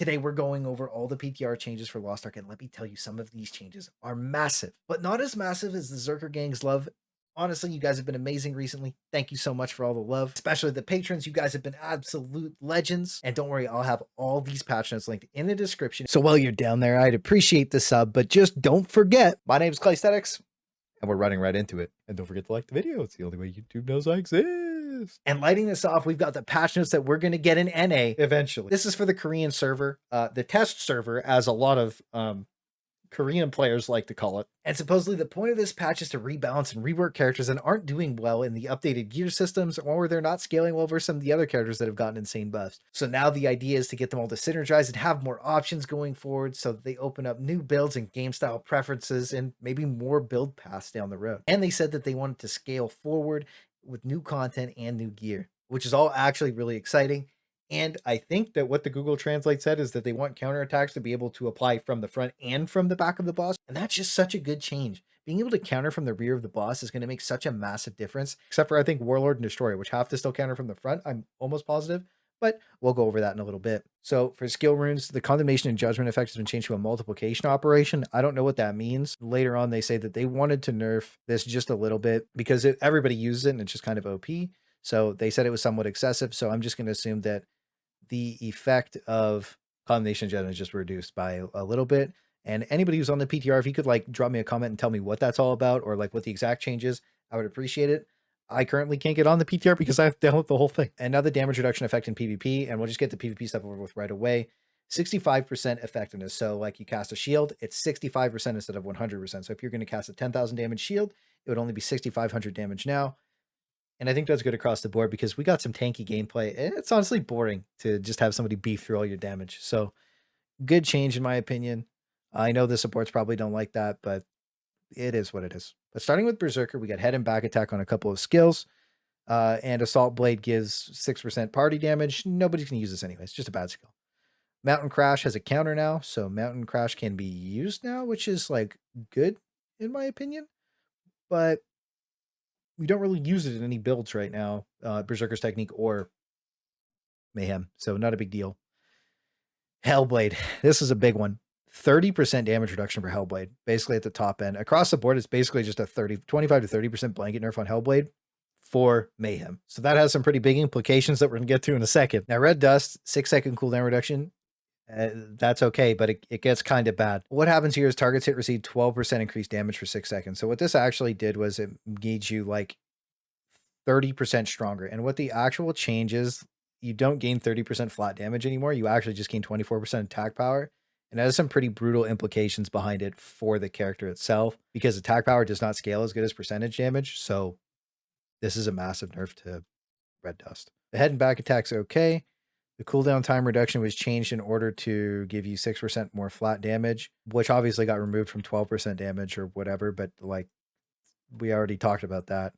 Today, we're going over all the PTR changes for Lost Ark, and let me tell you, some of these changes are massive, but not as massive as the Zerker Gang's love. Honestly, you guys have been amazing recently. Thank you so much for all the love, especially the patrons. You guys have been absolute legends. And don't worry, I'll have all these patch notes linked in the description. So while you're down there, I'd appreciate the sub, but just don't forget, my name is Claysthetics, and we're running right into it. And don't forget to like the video. It's the only way YouTube knows I exist. And lighting this off, we've got the patch notes that we're going to get in NA eventually. This is for the Korean server, the test server, as a lot of Korean players like to call it. And supposedly the point of this patch is to rebalance and rework characters that aren't doing well in the updated gear systems, or they're not scaling well versus some of the other characters that have gotten insane buffs. So now the idea is to get them all to synergize and have more options going forward, so that they open up new builds and game style preferences and maybe more build paths down the road. And they said that they wanted to scale forward with new content and new gear, which is all actually really exciting. And I think that what the Google Translate said is that they want counterattacks to be able to apply from the front and from the back of the boss. And that's just such a good change. Being able to counter from the rear of the boss is going to make such a massive difference, except for I think Warlord and Destroyer, which have to still counter from the front. I'm almost positive, but we'll go over that in a little bit. So for skill runes, the condemnation and judgment effect has been changed to a multiplication operation. I don't know what that means. Later on, they say that they wanted to nerf this just a little bit because everybody uses it and it's just kind of OP. So they said it was somewhat excessive. So I'm just going to assume that the effect of condemnation and judgment is just reduced by a little bit. And anybody who's on the PTR, if you could like drop me a comment and tell me what that's all about, or like what the exact change is, I would appreciate it. I currently can't get on the PTR because I have to download the whole thing. And now the damage reduction effect in PvP, and we'll just get the PvP stuff over with right away. 65% effectiveness. So like you cast a shield, it's 65% instead of 100%. So if you're going to cast a 10,000 damage shield, it would only be 6,500 damage now. And I think that's good across the board because we got some tanky gameplay. It's honestly boring to just have somebody beef through all your damage. So good change in my opinion. I know the supports probably don't like that, but it is what it is. But starting with Berserker, we got head and back attack on a couple of skills. And Assault Blade gives 6% party damage. Nobody's going to use this anyway. It's just a bad skill. Mountain Crash has a counter now. So Mountain Crash can be used now, which is like good in my opinion. But we don't really use it in any builds right now, Berserkers Technique or Mayhem. So not a big deal. Hellblade. This is a big one. 30% damage reduction for Hellblade, basically at the top end. Across the board, it's basically just a 25 to 30% blanket nerf on Hellblade for Mayhem. So that has some pretty big implications that we're going to get to in a second. Now, Red Dust, 6-second cooldown reduction. That's okay, but it gets kind of bad. What happens here is targets hit receive 12% increased damage for 6 seconds. So what this actually did was it made you like 30% stronger. And what the actual change is, you don't gain 30% flat damage anymore. You actually just gain 24% attack power. And that has some pretty brutal implications behind it for the character itself, because attack power does not scale as good as percentage damage. So this is a massive nerf to Red Dust. The head and back attack's okay. The cooldown time reduction was changed in order to give you 6% more flat damage, which obviously got removed from 12% damage or whatever, but like we already talked about that.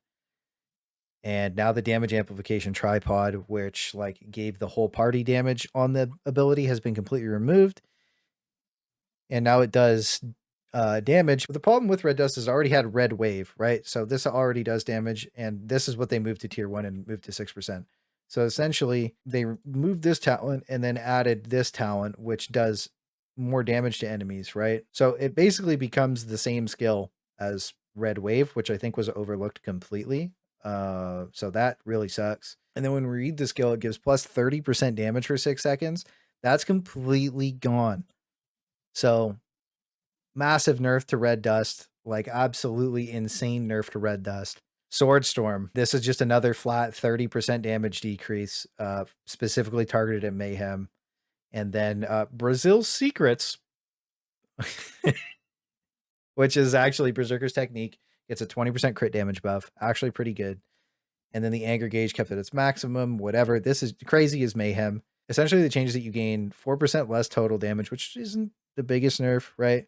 And now the damage amplification tripod, which like gave the whole party damage on the ability, has been completely removed. And now it does damage. But the problem with Red Dust is it already had Red Wave, right? So this already does damage, and this is what they moved to tier 1 and moved to 6%. So essentially, they removed this talent and then added this talent, which does more damage to enemies, right? So it basically becomes the same skill as Red Wave, which I think was overlooked completely. So that really sucks. And then when we read the skill, it gives plus 30% damage for 6 seconds. That's completely gone. So massive nerf to Red Dust, like absolutely insane nerf to Red Dust. Sword Storm. This is just another flat 30% damage decrease, specifically targeted at Mayhem. And then Brazil's Secrets, which is actually Berserker's Technique, gets a 20% crit damage buff. Actually pretty good. And then the anger gauge kept at its maximum, whatever. This is crazy as Mayhem. Essentially, the changes that you gain 4% less total damage, which isn't the biggest nerf, right?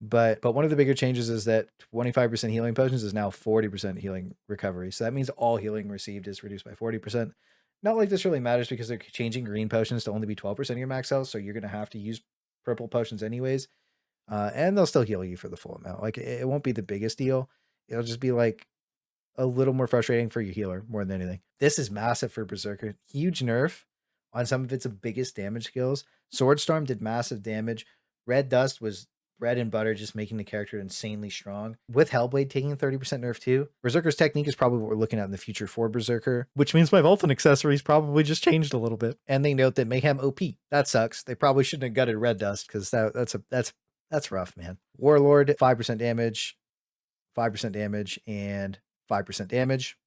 But one of the bigger changes is that 25% healing potions is now 40% healing recovery. So that means all healing received is reduced by 40%. Not like this really matters because they're changing green potions to only be 12% of your max health. So you're going to have to use purple potions anyways. And they'll still heal you for the full amount. Like it won't be the biggest deal. It'll just be like a little more frustrating for your healer more than anything. This is massive for Berserker. Huge nerf on some of its biggest damage skills. Swordstorm did massive damage. Red Dust was bread and butter, just making the character insanely strong. With Hellblade taking 30% nerf too, Berserker's Technique is probably what we're looking at in the future for Berserker, which means my vault and accessories probably just changed a little bit. And they note that Mayhem OP. That sucks. They probably shouldn't have gutted Red Dust because that's rough, man. Warlord, 5% damage, 5% damage, and 5% damage.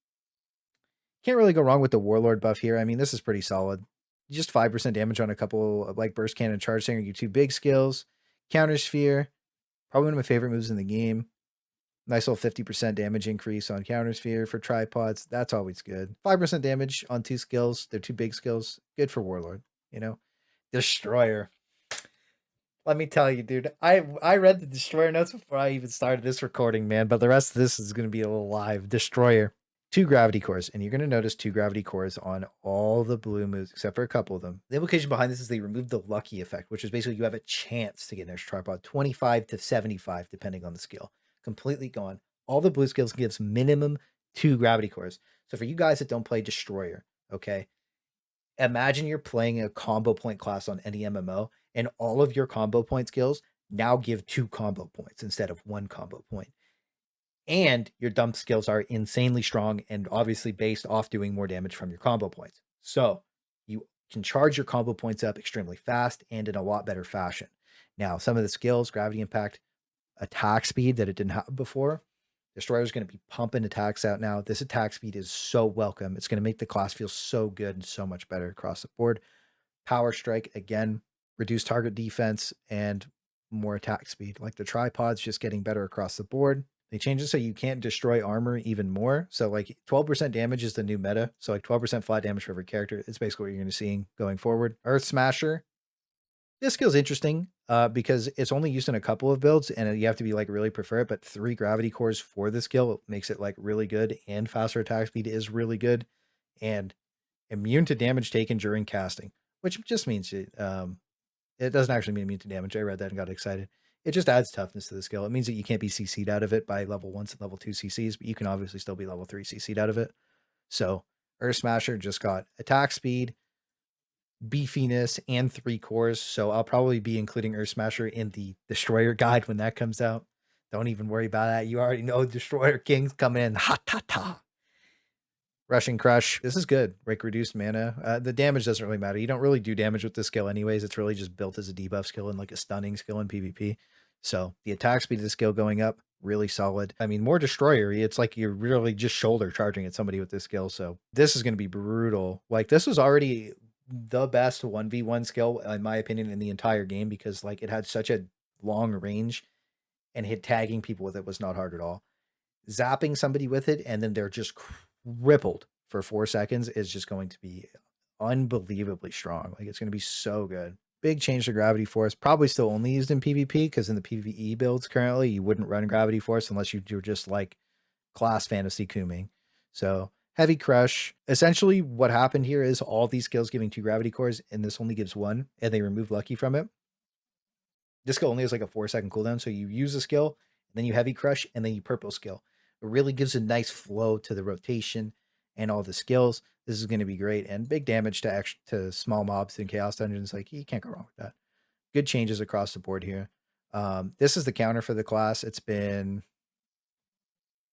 Can't really go wrong with the Warlord buff here. I mean, this is pretty solid. Just 5% damage on a couple of like Burst Cannon, Charge Singer, your 2 big skills. Counter Sphere, probably one of my favorite moves in the game. Nice little 50% damage increase on Counter Sphere for tripods. That's always good. 5% damage on 2 skills. They're 2 big skills. Good for Warlord, you know. Destroyer. Let me tell you, dude, I read the Destroyer notes before I even started this recording, man, but the rest of this is going to be a little live. Destroyer. 2 gravity cores, and you're going to notice 2 gravity cores on all the blue moves, except for a couple of them. The implication behind this is they removed the lucky effect, which is basically you have a chance to get an extra tripod, 25 to 75, depending on the skill. Completely gone. All the blue skills gives minimum 2 gravity cores. So for you guys that don't play Destroyer, okay, imagine you're playing a combo point class on any MMO, and all of your combo point skills now give 2 combo points instead of 1 combo point. And your dump skills are insanely strong and obviously based off doing more damage from your combo points. So you can charge your combo points up extremely fast and in a lot better fashion. Now, some of the skills, Gravity Impact, attack speed that it didn't have before. Destroyer is going to be pumping attacks out now. This attack speed is so welcome. It's going to make the class feel so good and so much better across the board. Power Strike, again, reduced target defense and more attack speed. Like the tripods just getting better across the board. They changed it so you can't destroy armor even more. So like 12% damage is the new meta. So like 12% flat damage for every character. It's basically what you're going to see going forward. Earth Smasher. This skill's interesting because it's only used in a couple of builds and you have to be like really prefer it. But 3 gravity cores for the skill makes it like really good, and faster attack speed is really good, and immune to damage taken during casting, which just means it doesn't actually mean immune to damage. I read that and got excited. It just adds toughness to the skill. It means that you can't be CC'd out of it by level 1 and level 2 CCs, but you can obviously still be level 3 CC'd out of it. So Earth Smasher just got attack speed, beefiness, and 3 cores. So I'll probably be including Earth Smasher in the Destroyer guide when that comes out. Don't even worry about that. You already know Destroyer King's coming in. Ha ta ta. Rushing Crush. This is good. Break reduced mana. The damage doesn't really matter. You don't really do damage with this skill anyways. It's really just built as a debuff skill and like a stunning skill in PvP. So the attack speed of the skill going up, really solid. I mean, more Destroyer-y. It's like you're really just shoulder charging at somebody with this skill. So this is going to be brutal. Like this was already the best 1v1 skill, in my opinion, in the entire game because like it had such a long range and hit tagging people with it was not hard at all. Zapping somebody with it and then they're just crippled for 4 seconds is just going to be unbelievably strong. Like it's going to be so good. Big change to Gravity Force. Probably still only used in PvP because in the PvE builds currently, you wouldn't run Gravity Force unless you're just like class fantasy cooming. So Heavy Crush. Essentially what happened here is all these skills giving 2 gravity cores and this only gives 1 and they remove Lucky from it. This skill only has like a 4-second cooldown. So you use a skill and then you Heavy Crush and then you purple skill. It really gives a nice flow to the rotation and all the skills. This is going to be great. And big damage to small mobs in Chaos Dungeons. Like, you can't go wrong with that. Good changes across the board here. This is the counter for the class. It's been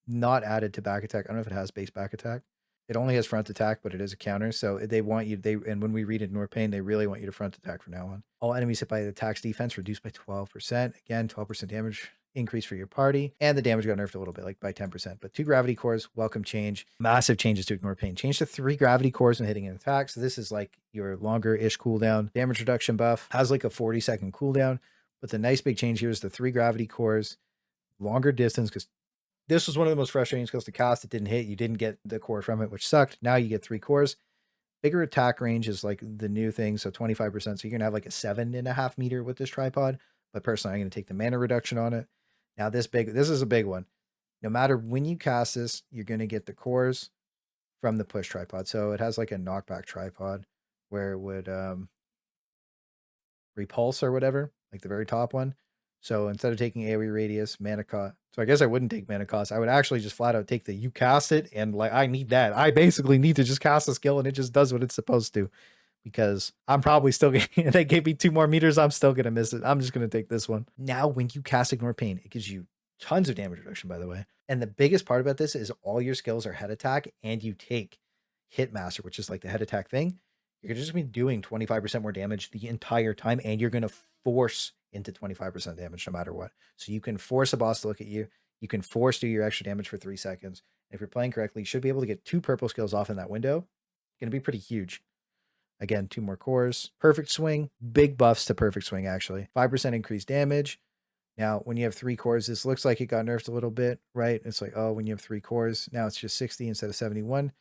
not added to back attack. I don't know if it has base back attack. It only has front attack, but it is a counter. So they want you, and when we read in Norpain, they really want you to front attack from now on. All enemies hit by the attack's defense reduced by 12%. Again, 12% damage increase for your party, and the damage got nerfed a little bit, like by 10%. But 2 gravity cores, welcome change. Massive changes to ignore pain. Change to 3 gravity cores when hitting an attack. So this is like your longer-ish cooldown. Damage reduction buff has like a 40-second cooldown, but the nice big change here is the 3 gravity cores, longer distance, because this was one of the most frustrating skills to cast. It didn't hit. You didn't get the core from it, which sucked. Now you get 3 cores. Bigger attack range is like the new thing, so 25%. So you're going to have like a 7.5 meter with this tripod. But personally, I'm going to take the mana reduction on it. Now this is a big one. No matter when you cast this, you're going to get the cores from the push tripod. So it has like a knockback tripod where it would repulse or whatever, like the very top one. So instead of taking AoE radius, mana cost. So I guess I wouldn't take mana cost. I would actually just flat out take the you cast it, and like I need that. I basically need to just cast a skill and it just does what it's supposed to. because I'm probably still going they gave me 2 more meters. I'm still going to miss it. I'm just going to take this one. Now, when you cast Ignore Pain, it gives you tons of damage reduction, by the way. And the biggest part about this is all your skills are head attack and you take Hitmaster, which is like the head attack thing. You're just going to be doing 25% more damage the entire time, and you're going to force into 25% damage no matter what. So you can force a boss to look at you. You can force do your extra damage for 3 seconds. And if you're playing correctly, you should be able to get 2 purple skills off in that window. Going to be pretty huge. Again, 2 more cores. Perfect Swing. Big buffs to Perfect Swing, actually. 5% increased damage. Now, when you have 3 cores, this looks like it got nerfed a little bit, right? It's like, oh, when you have 3 cores, now it's just 60 instead of 71.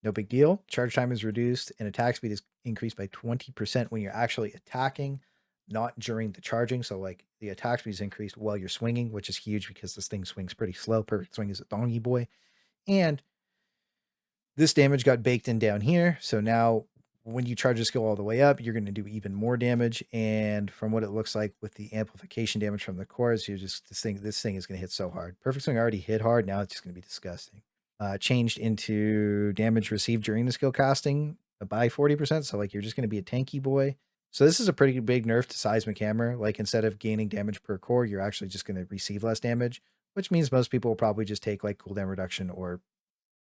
No big deal. Charge time is reduced and attack speed is increased by 20% when you're actually attacking, not during the charging. So like the attack speed is increased while you're swinging, which is huge because this thing swings pretty slow. Perfect Swing is a donkey boy. And this damage got baked in down here. So now when you charge a skill all the way up, you're going to do even more damage. And from what it looks like with the amplification damage from the cores, you're just, this thing is going to hit so hard. Perfect Swing already hit hard. Now it's just going to be disgusting. Changed into damage received during the skill casting by 40%. So like you're just going to be a tanky boy. So this is a pretty big nerf to Seismic Hammer. Like instead of gaining damage per core, you're actually just going to receive less damage, which means most people will probably just take like cooldown reduction or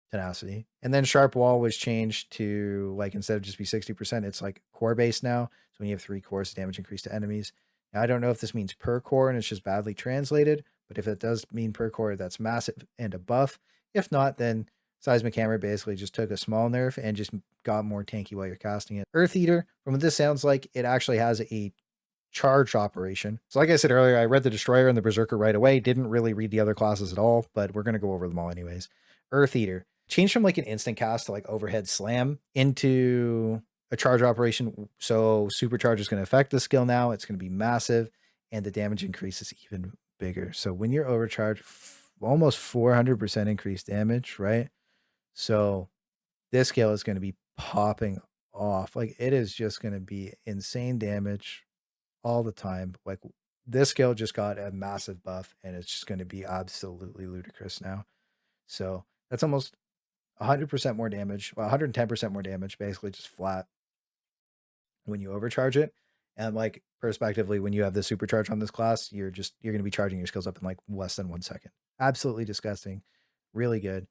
tenacity. And then Sharp Wall was changed to like, instead of just be 60%, it's like core based now. So when you have 3 cores, damage increase to enemies. Now I don't know if this means per core and it's just badly translated, but if it does mean per core, that's massive and a buff. If not, then Seismic Hammer basically just took a small nerf and just got more tanky while you're casting it. Earth Eater, from what this sounds like, it actually has a charge operation. So like I said earlier, I read the Destroyer and the Berserker right away. Didn't really read the other classes at all, but we're going to go over them all anyways. Earth Eater. Changed from like an instant cast to like overhead slam into a charge operation. So supercharge is going to affect the skill now. It's going to be massive and the damage increase is even bigger. So when you're overcharged, almost 400% increased damage, right? So this skill is going to be popping off. Like it is just going to be insane damage all the time. Like this skill just got a massive buff and it's just going to be absolutely ludicrous now. So that's almost 100% more damage. Well, 110% more damage, basically just flat when you overcharge it. And like perspectively, when you have the supercharge on this class, you're going to be charging your skills up in like less than 1 second. Absolutely disgusting. Really good.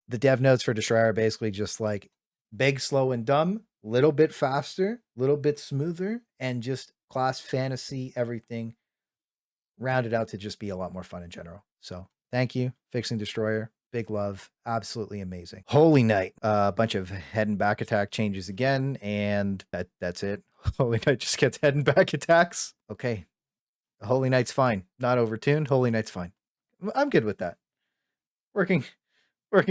The dev notes for Destroyer are basically just like big, slow, and dumb, little bit faster, little bit smoother, and just class fantasy, everything rounded out to just be a lot more fun in general. So thank you, Fixing Destroyer. Big love. Absolutely amazing. Holy Knight. A bunch of head and back attack changes again, and that's it. Holy Knight just gets head and back attacks. Okay. Holy Knight's fine. Not overtuned. Holy Knight's fine. I'm good with that. Working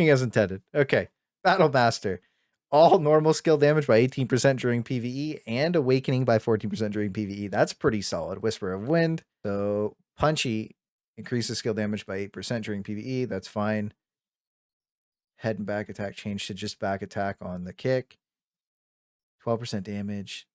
as intended. Okay. Battle Master. All normal skill damage by 18% during PvE and awakening by 14% during PvE. That's pretty solid. Whisper of Wind. So Punchy increases skill damage by 8% during PvE. That's fine. Head and back attack changed to just back attack on the kick. 12% damage.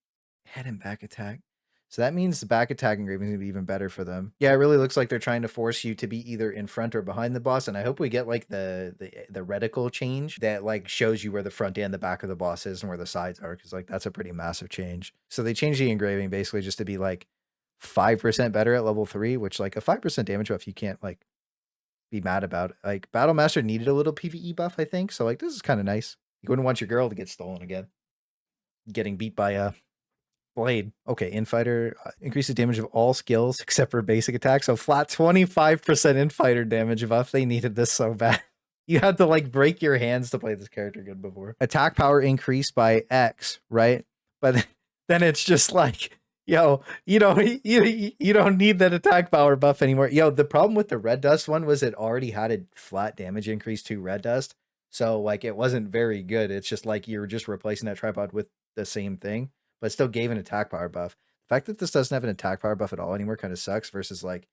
Head and back attack. So that means the back attack engraving is going to be even better for them. Yeah, it really looks like they're trying to force you to be either in front or behind the boss. And I hope we get like the reticle change that like shows you where the front and the back of the boss is and where the sides are. Cause like that's a pretty massive change. So they changed the engraving basically just to be like 5% better at level 3, which like a 5% damage buff you can't like be mad about. Like Battle Master needed a little PvE buff, I think. So like this is kind of nice. You wouldn't want your girl to get stolen again. Getting beat by a blade. Okay, Infighter increases damage of all skills except for basic attack. So flat 25% Infighter damage buff. They needed this so bad. You had to like break your hands to play this character good before. Attack power increased by X, right? But then it's just like, yo, you don't need that attack power buff anymore. Yo, the problem with the Red Dust one was it already had a flat damage increase to Red Dust. So like it wasn't very good. It's just like you're just replacing that tripod with the same thing, but it still gave an attack power buff. The fact that this doesn't have an attack power buff at all anymore kind of sucks versus like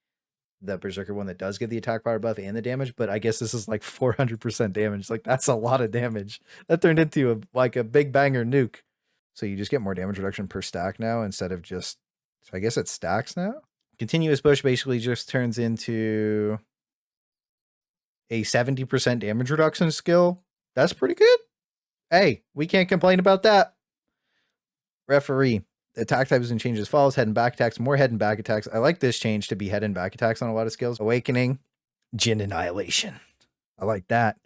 the Berserker one that does get the attack power buff and the damage, but I guess this is like 400% damage. Like that's a lot of damage. That turned into like a big banger nuke. So you just get more damage reduction per stack now instead of just, so I guess it stacks now. Continuous Push basically just turns into a 70% damage reduction skill. That's pretty good. Hey, we can't complain about that. Referee. Attack types and changes as follows. Head and back attacks. More head and back attacks. I like this change to be head and back attacks on a lot of skills. Awakening. Jin Annihilation. I like that.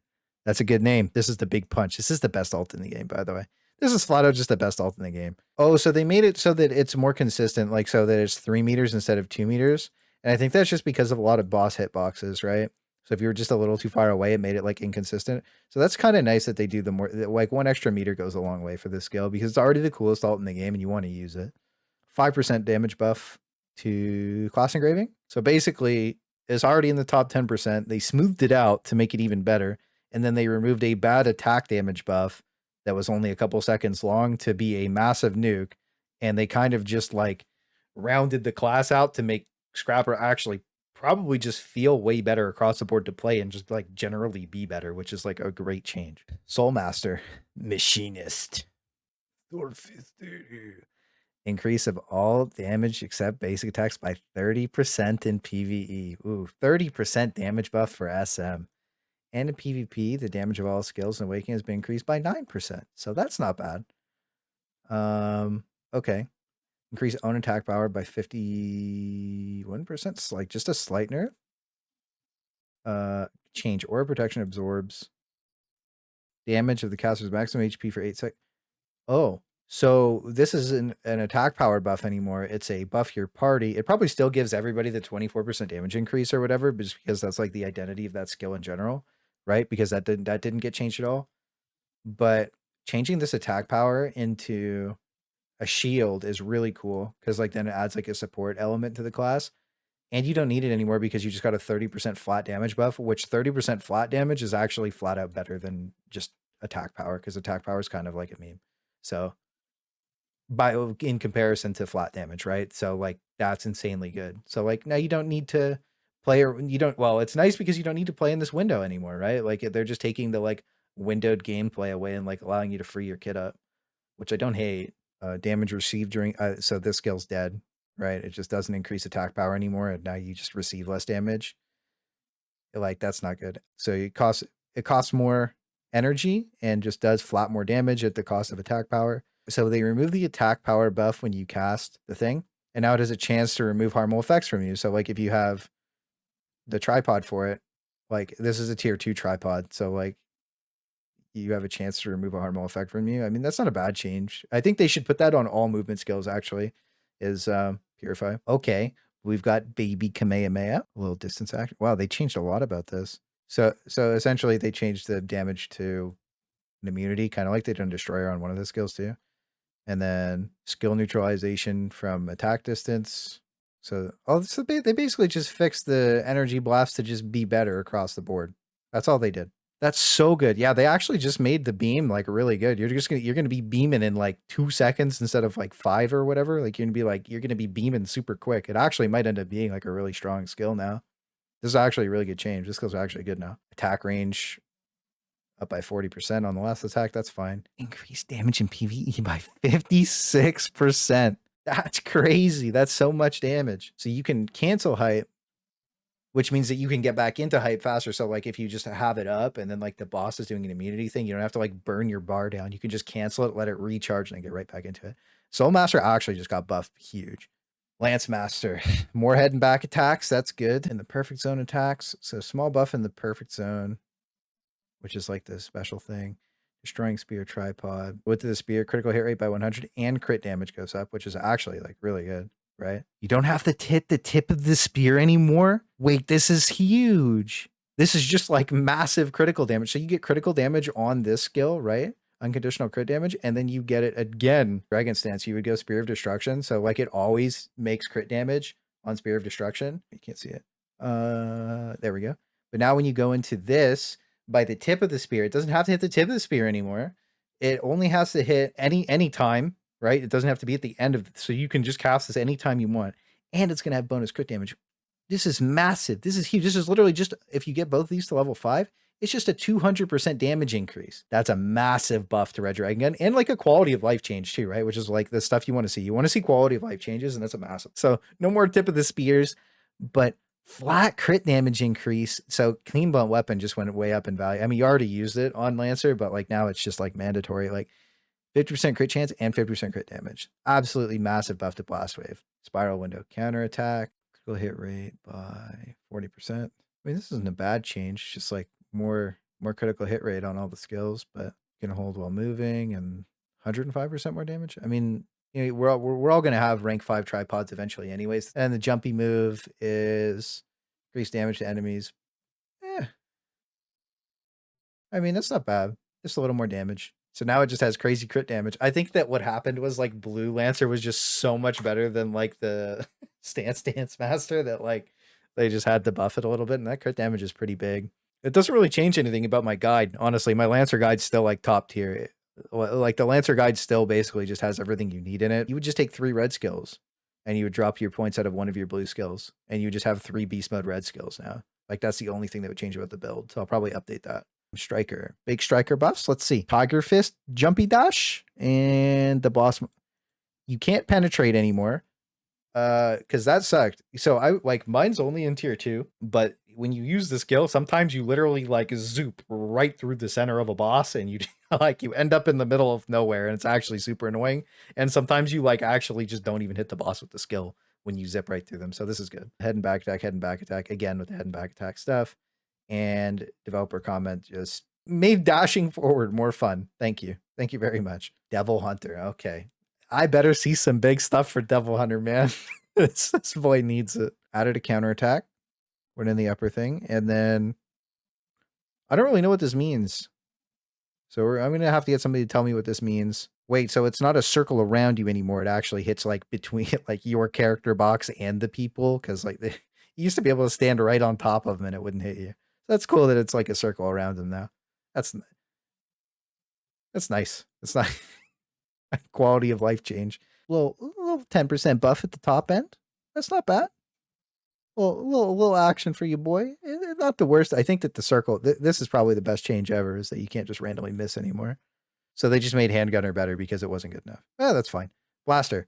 That's a good name. This is the big punch. This is the best ult in the game, by the way. This is flat out just the best ult in the game. Oh, so they made it so that it's more consistent, like so that it's 3 meters instead of 2 meters. And I think that's just because of a lot of boss hitboxes, right? So if you were just a little too far away, it made it like inconsistent. So that's kind of nice that they do the more, like 1 extra meter goes a long way for this skill because it's already the coolest ult in the game and you want to use it. 5% damage buff to class engraving. So basically it's already in the top 10%. They smoothed it out to make it even better. And then they removed a bad attack damage buff that was only a couple seconds long to be a massive nuke. And they kind of just like rounded the class out to make Scrapper actually probably just feel way better across the board to play and just like generally be better, which is like a great change. Soulmaster, Machinist, Soulfist. Increase of all damage except basic attacks by 30% in PvE. Ooh, 30% damage buff for SM. And in PvP, the damage of all skills and awakening has been increased by 9%. So that's not bad. Okay. Increase own attack power by 51%. It's like just a slight nerf. Change aura protection absorbs damage of the caster's maximum HP for 8 seconds. Oh, so this isn't an attack power buff anymore. It's a buff your party. It probably still gives everybody the 24% damage increase or whatever, just because that's like the identity of that skill in general, right? Because that didn't get changed at all. But changing this attack power into a shield is really cool because like then it adds like a support element to the class. And you don't need it anymore because you just got a 30% flat damage buff, which 30% flat damage is actually flat out better than just attack power because attack power is kind of like a meme. So in comparison to flat damage, right? So like that's insanely good. So like now you don't need to play or you don't, well, it's nice because you don't need to play in this window anymore, right? Like they're just taking the like windowed gameplay away and like allowing you to free your kit up, which I don't hate. Damage received during, so this skill's dead, right? It just doesn't increase attack power anymore. And now you just receive less damage. Like that's not good. So it costs more energy and just does flat more damage at the cost of attack power. So they remove the attack power buff when you cast the thing. And now it has a chance to remove harmful effects from you. So like if you have the tripod for it, like this is a tier 2 tripod. So like you have a chance to remove a harmful effect from you. I mean, that's not a bad change. I think they should put that on all movement skills actually, is Purify. Okay, we've got Baby Kamehameha, a little distance action. Wow, they changed a lot about this. So essentially they changed the damage to an immunity, kind of like they did Destroyer on one of the skills too. And then skill neutralization from attack distance. So they basically just fixed the energy blast to just be better across the board. That's all they did. That's so good. Yeah, they actually just made the beam like really good. You're gonna be beaming in like 2 seconds instead of like 5 or whatever. Like you're gonna be beaming super quick. It actually might end up being like a really strong skill now. This is actually a really good change. This skill's actually good now. Attack range up by 40% on the last attack. That's fine. Increased damage in PvE by 56%. That's crazy. That's so much damage. So you can cancel hype, which means that you can get back into hype faster. So like if you just have it up and then like the boss is doing an immunity thing, you don't have to like burn your bar down. You can just cancel it, let it recharge and then get right back into it. Soulmaster actually just got buffed huge. Lance Master, more head and back attacks. That's good. In the perfect zone attacks. So small buff in the perfect zone, which is like the special thing. Destroying spear tripod. Width of the spear, critical hit rate by 100 and crit damage goes up, which is actually like really good. Right? You don't have to hit the tip of the spear anymore. Wait, this is huge. This is just like massive critical damage. So you get critical damage on this skill, right? Unconditional crit damage. And then you get it again. Dragon Stance, you would go Spear of Destruction. So like it always makes crit damage on Spear of Destruction. You can't see it. There we go. But now when you go into this, by the tip of the spear, it doesn't have to hit the tip of the spear anymore. It only has to hit any time. Right? It doesn't have to be at the end of it. So you can just cast this anytime you want. And it's going to have bonus crit damage. This is massive. This is huge. This is literally just, if you get both these to level 5, it's just a 200% damage increase. That's a massive buff to Red Dragon Gun and like a quality of life change too, right? Which is like the stuff you want to see. You want to see quality of life changes, and that's a massive. So no more tip of the spears, but flat crit damage increase. So clean blunt weapon just went way up in value. I mean, you already used it on Lancer, but like now it's just like mandatory. Like 50% crit chance and 50% crit damage. Absolutely massive buff to Blast Wave. Spiral Window. Counterattack. Critical hit rate by 40%. I mean, this isn't a bad change. Just like more critical hit rate on all the skills, but you can hold while moving and 105% more damage. I mean, you know, we're all going to have rank 5 tripods eventually anyways. And the jumpy move is increased damage to enemies. I mean, that's not bad. Just a little more damage. So now it just has crazy crit damage. I think that what happened was like Blue Lancer was just so much better than like the Dance Master that like they just had to buff it a little bit, and that crit damage is pretty big. It doesn't really change anything about my guide. Honestly, my Lancer guide's still like top tier. Like the Lancer guide still basically just has everything you need in it. You would just take 3 red skills and you would drop your points out of one of your blue skills, and you would just have 3 beast mode red skills now. Like that's the only thing that would change about the build. So I'll probably update that. Striker. Big striker buffs. Let's see. Tiger Fist, Jumpy Dash, and the boss. You can't penetrate anymore. Because that sucked. So I like mine's only in tier 2, but when you use the skill, sometimes you literally like zoop right through the center of a boss and you like you end up in the middle of nowhere, and it's actually super annoying. And sometimes you like actually just don't even hit the boss with the skill when you zip right through them. So this is good. Head and back attack again with the head and back attack stuff. And developer comment just made dashing forward more fun. Thank you. Thank you very much. Devilhunter. Okay. I better see some big stuff for Devilhunter, man. this boy needs it. Added a counterattack. Went in the upper thing. And then I don't really know what this means. So I'm going to have to get somebody to tell me what this means. Wait, so it's not a circle around you anymore. It actually hits like between like your character box and the people. Because like you used to be able to stand right on top of them and it wouldn't hit you. That's cool that it's like a circle around him now. That's nice. It's not quality of life change. A little 10% buff at the top end. That's not bad. Little action for you, boy. Not the worst. I think that the circle, this is probably the best change ever, is that you can't just randomly miss anymore. So they just made Handgunner better because it wasn't good enough. That's fine. Blaster,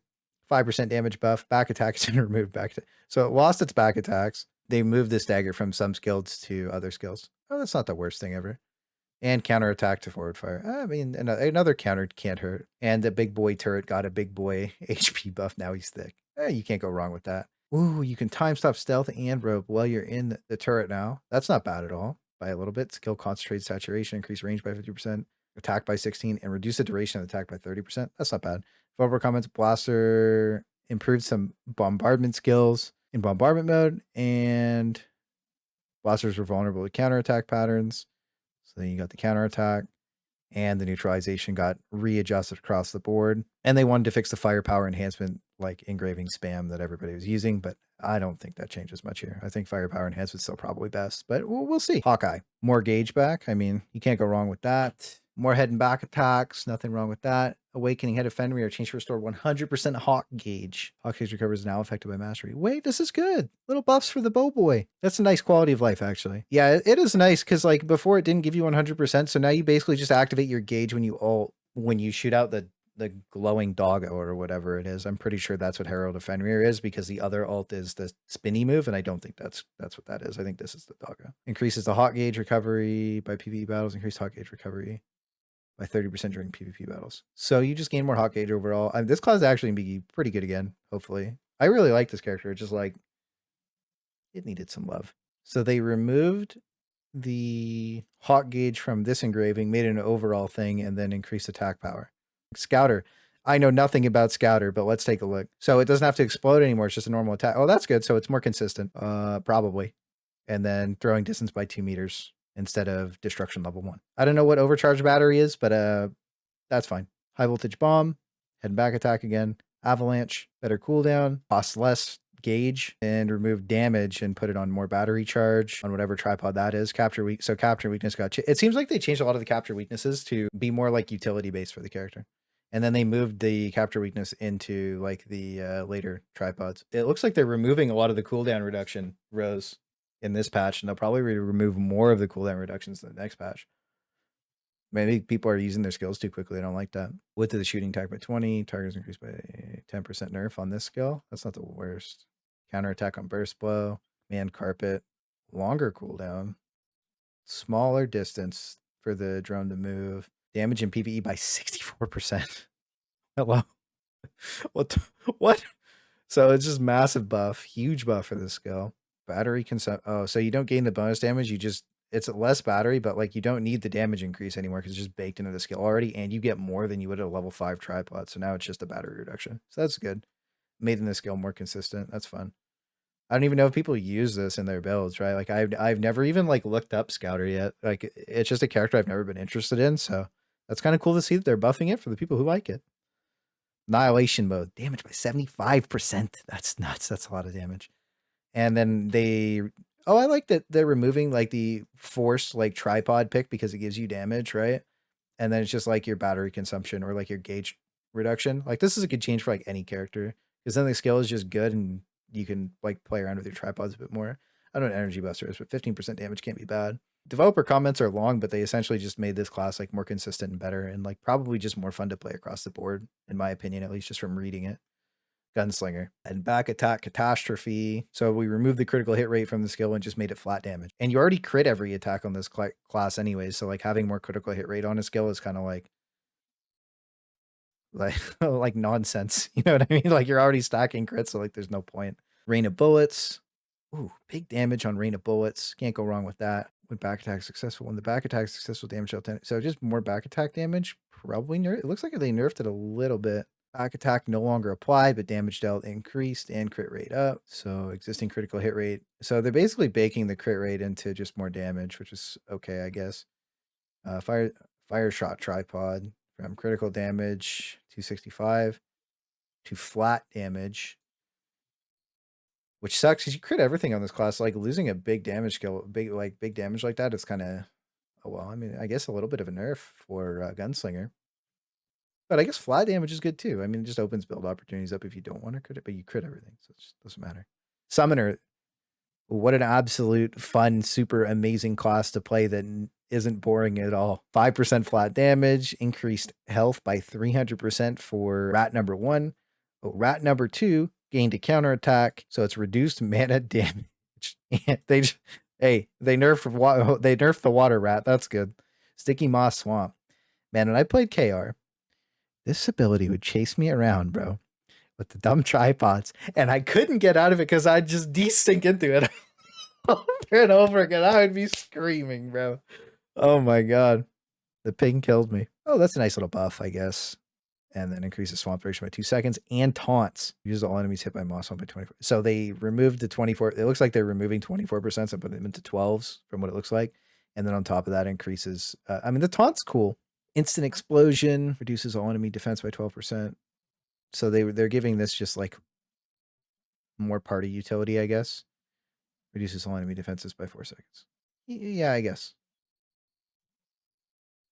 5% damage buff. Back attack is removed back. So it lost its back attacks. They moved this dagger from some skills to other skills. Oh, that's not the worst thing ever. And counterattack to forward fire. I mean, another counter can't hurt. And the big boy turret got a big boy HP buff. Now he's thick. You can't go wrong with that. Ooh, you can time stop stealth and rope while you're in the turret now. That's not bad at all. By a little bit. Skill concentrate saturation, increase range by 50%, attack by 16, and reduce the duration of the attack by 30%. That's not bad. Developer comments, Blaster improved some bombardment skills in bombardment mode, and blasters were vulnerable to counterattack patterns. So then you got the counterattack, and the neutralization got readjusted across the board. And they wanted to fix the firepower enhancement, like engraving spam that everybody was using, but I don't think that changes much here. I think firepower enhancement's still probably best, but we'll see. Hawkeye, more gauge back. I mean, you can't go wrong with that. More head and back attacks, nothing wrong with that. Awakening Head of Fenrir, change to restore 100% Hawk Gauge. Hawk Gauge recovers is now affected by mastery. Wait, this is good. Little buffs for the bow boy. That's a nice quality of life, actually. Yeah, it is nice because like before it didn't give you 100%, so now you basically just activate your gauge when you shoot out the glowing dog or whatever it is. I'm pretty sure that's what Herald of Fenrir is, because the other alt is the spinny move, and I don't think that's what that is. I think this is the doggo. Increases the Hawk Gauge recovery by PvE battles. Increased Hawk Gauge recovery by 30% during PvP battles. So you just gain more Hawk Gauge overall. This class is actually going to be pretty good again, hopefully. I really like this character. It's just like, it needed some love. So they removed the Hawk Gauge from this engraving, made it an overall thing, and then increased attack power. Scouter. I know nothing about Scouter, but let's take a look. So it doesn't have to explode anymore. It's just a normal attack. Oh, that's good. So it's more consistent, probably. And then throwing distance by 2 meters instead of destruction level 1. I don't know what overcharge battery is, but that's fine. High voltage bomb, head and back attack again, avalanche, better cooldown, costs less gauge, and remove damage and put it on more battery charge on whatever tripod that is. Capture weakness got it seems like they changed a lot of the capture weaknesses to be more like utility based for the character. And then they moved the capture weakness into like the later tripods. It looks like they're removing a lot of the cooldown reduction rows in this patch, and they'll probably remove more of the cooldown reductions in the next patch. Maybe people are using their skills too quickly. I don't like that. Width of the shooting attack by 20. Targets increased by 10% nerf on this skill. That's not the worst. Counterattack on burst blow. Man carpet. Longer cooldown. Smaller distance for the drone to move. damage in PvE by 64%. Hello. What? So it's just massive buff, huge buff for this skill. Battery consumption. Oh, so you don't gain the bonus damage. You just, it's less battery, but like you don't need the damage increase anymore because it's just baked into the skill already, and you get more than you would at a level 5 tripod. So now it's just a battery reduction. So that's good. Making the skill more consistent. That's fun. I don't even know if people use this in their builds, right? Like I've never even like looked up Scouter yet. Like it's just a character I've never been interested in. So that's kind of cool to see that they're buffing it for the people who like it. Annihilation mode, damage by 75%. That's nuts. That's a lot of damage. And then I like that they're removing like the forced like tripod pick because it gives you damage, right? And then it's just like your battery consumption or like your gauge reduction. Like this is a good change for like any character because then the skill is just good and you can like play around with your tripods a bit more. I don't know what energy buster is, but 15% damage can't be bad. Developer comments are long, but they essentially just made this class like more consistent and better and like probably just more fun to play across the board, in my opinion, at least just from reading it. Gunslinger and back attack catastrophe. So we removed the critical hit rate from the skill and just made it flat damage. And you already crit every attack on this class anyways. So like having more critical hit rate on a skill is kind of like nonsense. You know what I mean? Like you're already stacking crits, so like there's no point. Rain of bullets. Ooh, big damage on rain of bullets. Can't go wrong with that. When back attack successful, when the back attack successful, damage dealt 10. So just more back attack damage. Probably nerf. It looks like they nerfed it a little bit. Back attack no longer applied, but damage dealt increased and crit rate up. So existing critical hit rate. So they're basically baking the crit rate into just more damage, which is okay, I guess. Fire shot tripod from critical damage 265 to flat damage, which sucks because you crit everything on this class. Like losing a big damage skill, big damage like that is kind of, oh well. I mean, I guess a little bit of a nerf for Gunslinger. But I guess flat damage is good too. I mean, it just opens build opportunities up if you don't want to crit it, but you crit everything, so it just doesn't matter. Summoner, what an absolute fun, super amazing class to play that isn't boring at all. 5% flat damage, increased health by 300% for rat number 1. Oh, rat number 2 gained a counterattack, so it's reduced mana damage. They nerfed the water rat. That's good. Sticky Moss Swamp. Man, when I played KR, this ability would chase me around, bro, with the dumb tripods, and I couldn't get out of it because I'd just desync into it over and over again. I would be screaming, bro. Oh my god. The ping killed me. Oh, that's a nice little buff, I guess. And then increases swamp duration by 2 seconds and taunts. Uses all enemies hit by moss swamp by 24. So they removed the 24. It looks like they're removing 24% and putting them into 12s from what it looks like. And then on top of that increases, I mean, the taunt's cool. Instant explosion reduces all enemy defense by 12%. So they're giving this just like more party utility, I guess. Reduces all enemy defenses by 4 seconds. Yeah, I guess.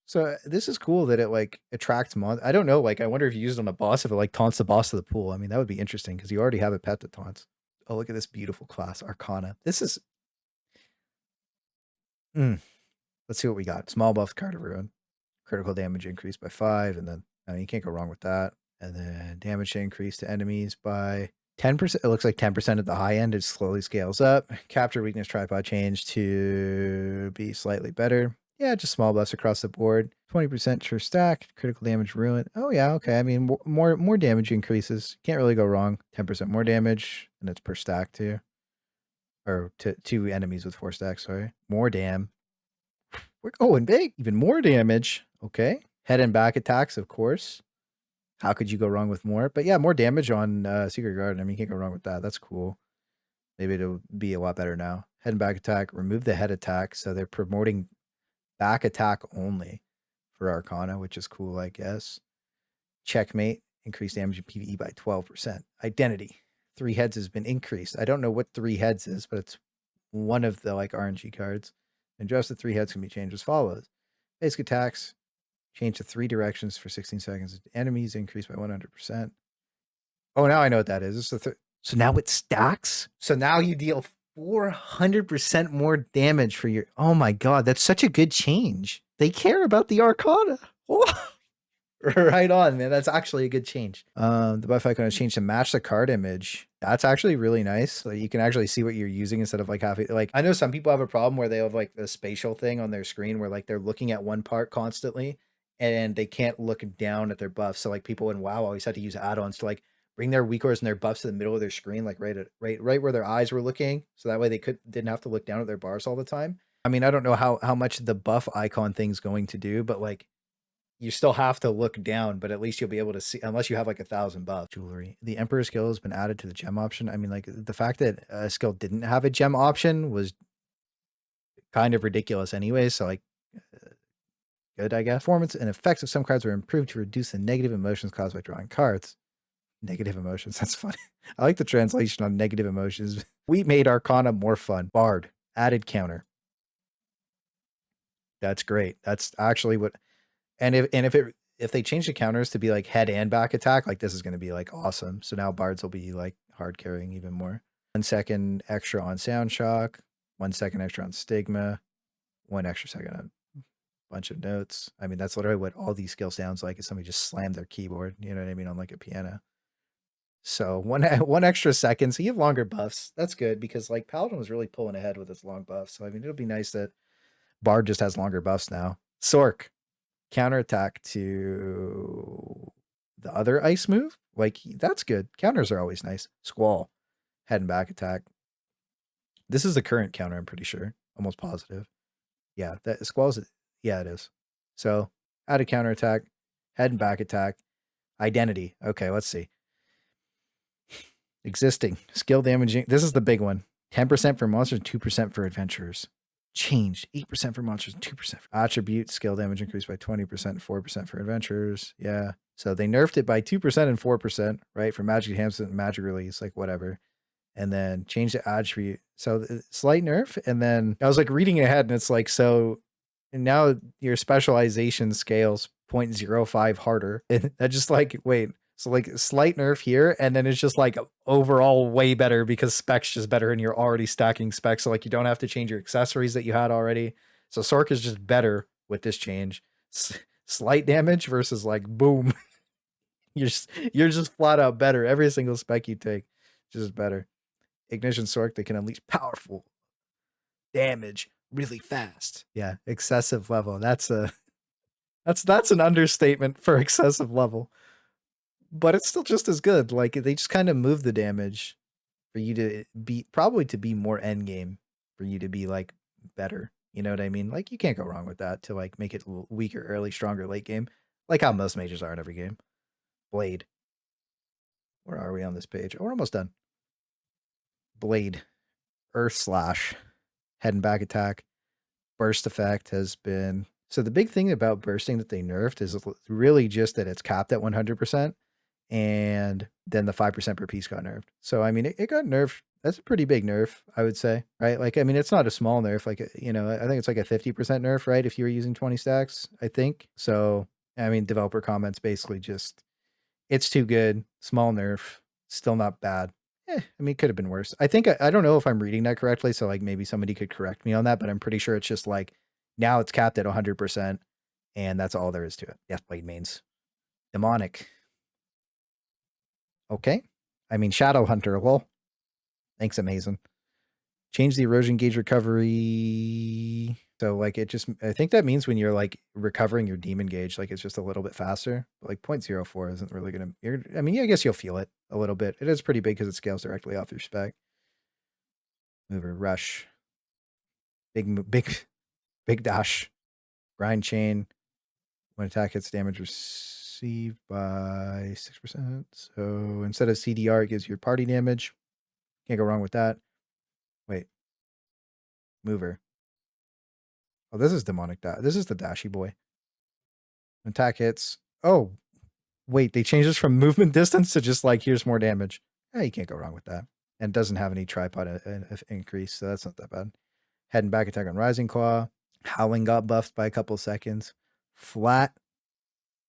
So this is cool that it like attracts I don't know, like I wonder if you use it on a boss, if it like taunts the boss of the pool. I mean, that would be interesting because you already have a pet that taunts. Oh, look at this beautiful class, Arcana. This is let's see what we got. Small buff card of Rune. Critical damage increased by 5, and then you can't go wrong with that. And then damage increase to enemies by 10%. It looks like 10% at the high end. It slowly scales up. Capture weakness tripod change to be slightly better. Yeah, just small buffs across the board. 20% per stack. Critical damage ruin. Oh yeah, okay. I mean, more damage increases. Can't really go wrong. 10% more damage, and it's per stack too. Or to 2 enemies with 4 stacks. Sorry, more dam. We're going big. Even more damage. Okay. Head and back attacks, of course. How could you go wrong with more? But yeah, more damage on Secret Garden. I mean, you can't go wrong with that. That's cool. Maybe it'll be a lot better now. Head and back attack. Remove the head attack. So they're promoting back attack only for Arcana, which is cool, I guess. Checkmate. Increased damage in PvE by 12%. Identity. 3 heads has been increased. I don't know what 3 heads is, but it's one of the like RNG cards. And just the 3 heads can be changed as follows. Basic attacks. Change to 3 directions for 16 seconds. Enemies increased by 100%. Oh, now I know what that is. So now it stacks. So now you deal 400% more damage for your... Oh my god, that's such a good change. They care about the Arcana. Right on, man. That's actually a good change. The buff icon has changed to match the card image. That's actually really nice. So you can actually see what you're using instead of like having... Like, I know some people have a problem where they have like the spatial thing on their screen where like they're looking at one part constantly. and they can't look down at their buffs. So like people in WoW always had to use add-ons to like bring their weakers and their buffs to the middle of their screen, like right where their eyes were looking. So that way they didn't have to look down at their bars all the time. I mean, I don't know how much the buff icon thing's going to do, but like you still have to look down, but at least you'll be able to see, unless you have like 1,000 buff. Jewelry. The Emperor skill has been added to the gem option. I mean, like the fact that a skill didn't have a gem option was kind of ridiculous anyway. So like, good, I guess. Performance and effects of some cards were improved to reduce the negative emotions caused by drawing cards. Negative emotions. That's funny. I like the translation on negative emotions. We made Arcana more fun. Bard. Added counter. That's great. That's actually what. And if they change the counters to be like head and back attack, like this is going to be like awesome. So now bards will be like hard carrying even more. 1 second extra on sound shock. 1 second extra on stigma. 1 extra second on bunch of notes. I mean, that's literally what all these skills sounds like, is somebody just slammed their keyboard, you know what I mean, on like a piano. So one extra second, so you have longer buffs. That's good, because like Paladin was really pulling ahead with its long buffs. So I mean, it'll be nice that Bard just has longer buffs now. Sork, counterattack to the other ice move. Like, that's good. Counters are always nice. Squall, head and back attack. This is the current counter, I'm pretty sure. Almost positive. Yeah, that Squall's, yeah, it is. So add a counterattack, head and back attack, identity. Okay, let's see. Existing skill damaging. This is the big one. 10% for monsters, 2% for adventurers. Changed 8% for monsters, 2% for attribute. Skill damage increased by 20%, 4% for adventurers. Yeah. So they nerfed it by 2% and 4%, right? For magic enhancement and magic release, like whatever. And then changed the attribute. So slight nerf. And then I was like reading ahead, and it's like, so now your specialization scales 0.05 harder. And I just like, wait. So like slight nerf here, and then it's just like overall way better because specs just better, and you're already stacking specs. So like you don't have to change your accessories that you had already. So Sork is just better with this change. Slight damage versus like boom. you're just flat out better. Every single spec you take, just better. Ignition Sork, they can unleash powerful damage really fast. Yeah, excessive level. That's an understatement for excessive level. But it's still just as good. Like, they just kind of move the damage for you to be, probably to be more end game, for you to be like better. You know what I mean? Like, you can't go wrong with that, to like make it weaker early, stronger late game, like how most mages are in every game. Blade. Where are we on this page? Oh, we're almost done. Blade. Earth slash. Head and back attack. Burst effect has been. So the big thing about bursting that they nerfed is really just that it's capped at 100%. And then the 5% per piece got nerfed. So, I mean, it got nerfed. That's a pretty big nerf, I would say, right? Like, I mean, it's not a small nerf. Like, you know, I think it's like a 50% nerf, right? If you were using 20 stacks, I think. So, I mean, developer comments basically just, it's too good. Small nerf, still not bad. I mean, it could have been worse. I think, I don't know if I'm reading that correctly. So, like, maybe somebody could correct me on that, but I'm pretty sure it's just like, now it's capped at 100%. And that's all there is to it. Yes, Blade mains. Demonic. Okay. I mean, Shadow Hunter, lol. Thanks, amazing. Change the erosion gauge recovery. So, like, it just, I think that means when you're, like, recovering your demon gauge, like, it's just a little bit faster. But, like, 0.04 isn't really going to, I mean, I guess you'll feel it a little bit. It is pretty big because it scales directly off your spec. Mover, rush. Big dash. Grind chain. When attack hits, damage received by 6%. So instead of CDR, it gives you party damage. Can't go wrong with that. Wait. Mover. Oh, this is demonic. This is the dashy boy. Attack hits. Oh, wait. They changed this from movement distance to just like, here's more damage. Yeah, you can't go wrong with that. And it doesn't have any tripod increase, so that's not that bad. Head and back attack on Rising Claw. Howling got buffed by a couple seconds. Flat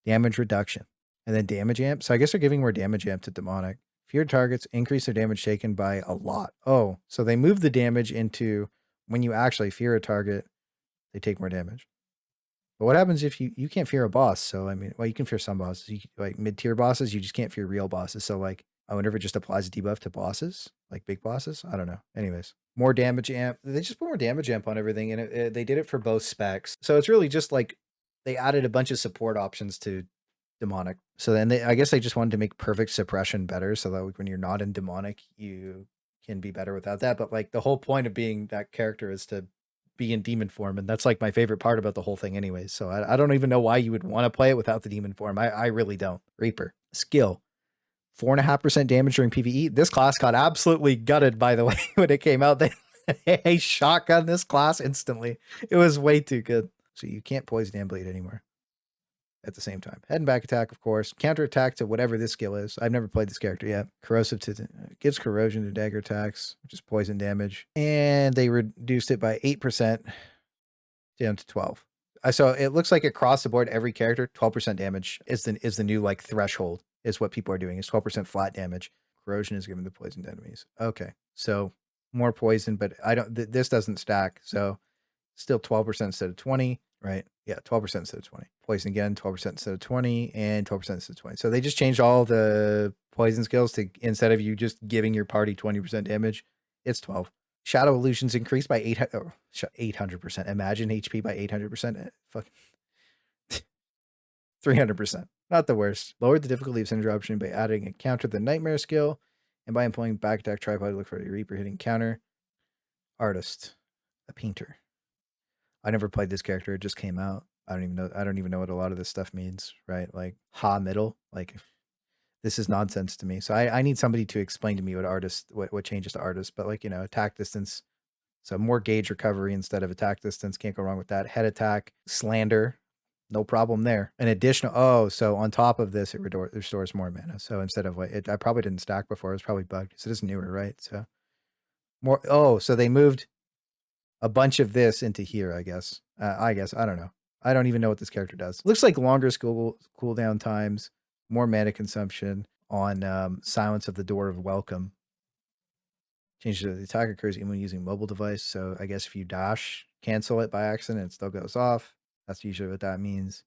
damage reduction. And then damage amp. So I guess they're giving more damage amp to demonic. Feared targets increase their damage taken by a lot. Oh, so they move the damage into when you actually fear a target, they take more damage. But what happens if you can't fear a boss? So, I mean, well, you can fear some bosses. Like mid-tier bosses, you just can't fear real bosses. So, like, I wonder if it just applies a debuff to bosses, like big bosses. I don't know. Anyways, more damage amp. They just put more damage amp on everything, and they did it for both specs. So it's really just like they added a bunch of support options to demonic. So then I guess they just wanted to make perfect suppression better, so that like, when you're not in demonic, you can be better without that. But like the whole point of being that character is to be in demon form, and that's like my favorite part about the whole thing anyways. So I don't even know why you would want to play it without the demon form. I really don't. Reaper. Skill. 4.5% damage during PvE. This class got absolutely gutted, by the way, when it came out. They shotgun this class instantly. It was way too good. So you can't poison and bleed anymore at the same time. Head and back attack, of course. Counter attack to whatever this skill is. I've never played this character yet. Corrosive to gives corrosion to dagger attacks, which is poison damage. And they reduced it by 8% down to 12. So it looks like across the board, every character, 12% damage is the new like threshold, is what people are doing, is 12% flat damage. Corrosion is given to poisoned enemies. Okay. So more poison, but this doesn't stack. So still 12% instead of 20, right? Yeah, 12% instead of 20. Poison again, 12% instead of 20, and 12% instead of 20. So they just changed all the poison skills to, instead of you just giving your party 20% damage, it's 12. Shadow illusions increased by 800%. Imagine HP by 800%. Fuck. 300%. Not the worst. Lowered the difficulty of Syndra option by adding a counter to the Nightmare skill, and by employing back attack tripod to look for a Reaper hitting counter. Artist. A painter. I never played this character. It just came out. I don't even know what a lot of this stuff means, right? Like middle. Like this is nonsense to me. So I need somebody to explain to me what changes to artist. But like, attack distance. So more gauge recovery instead of attack distance. Can't go wrong with that. Head attack, slander. No problem there. An additional, so on top of this, it restores more mana. So instead of I probably didn't stack before. It was probably bugged because it is newer, right? So more, so they moved a bunch of this into here, I guess. I don't know. I don't even know what this character does. Looks like longer cooldown times, more mana consumption on Silence of the Door of Welcome. Changes the attack occurs even when using mobile device. So I guess if you dash, cancel it by accident, it still goes off. That's usually what that means.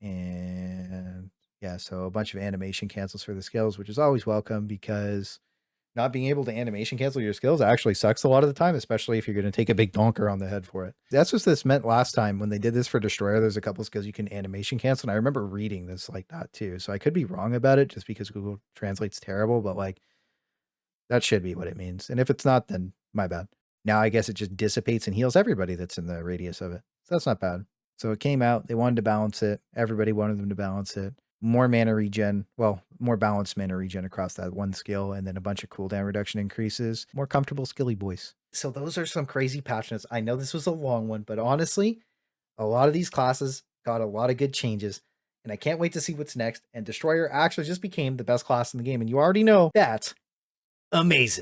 And yeah, so a bunch of animation cancels for the skills, which is always welcome because not being able to animation cancel your skills actually sucks a lot of the time, especially if you're going to take a big donker on the head for it. That's what this meant last time when they did this for Destroyer. There's a couple skills you can animation cancel, and I remember reading this like that too. So I could be wrong about it just because Google Translate's terrible, but like that should be what it means. And if it's not, then my bad. Now I guess it just dissipates and heals everybody that's in the radius of it. So that's not bad. So it came out, they wanted to balance it. Everybody wanted them to balance it. More mana regen, more balanced mana regen across that one skill, and then a bunch of cooldown reduction increases. More comfortable skilly boys. So those are some crazy patch notes. I know this was a long one, but honestly, a lot of these classes got a lot of good changes, and I can't wait to see what's next. And Destroyer actually just became the best class in the game, and you already know that's amazing.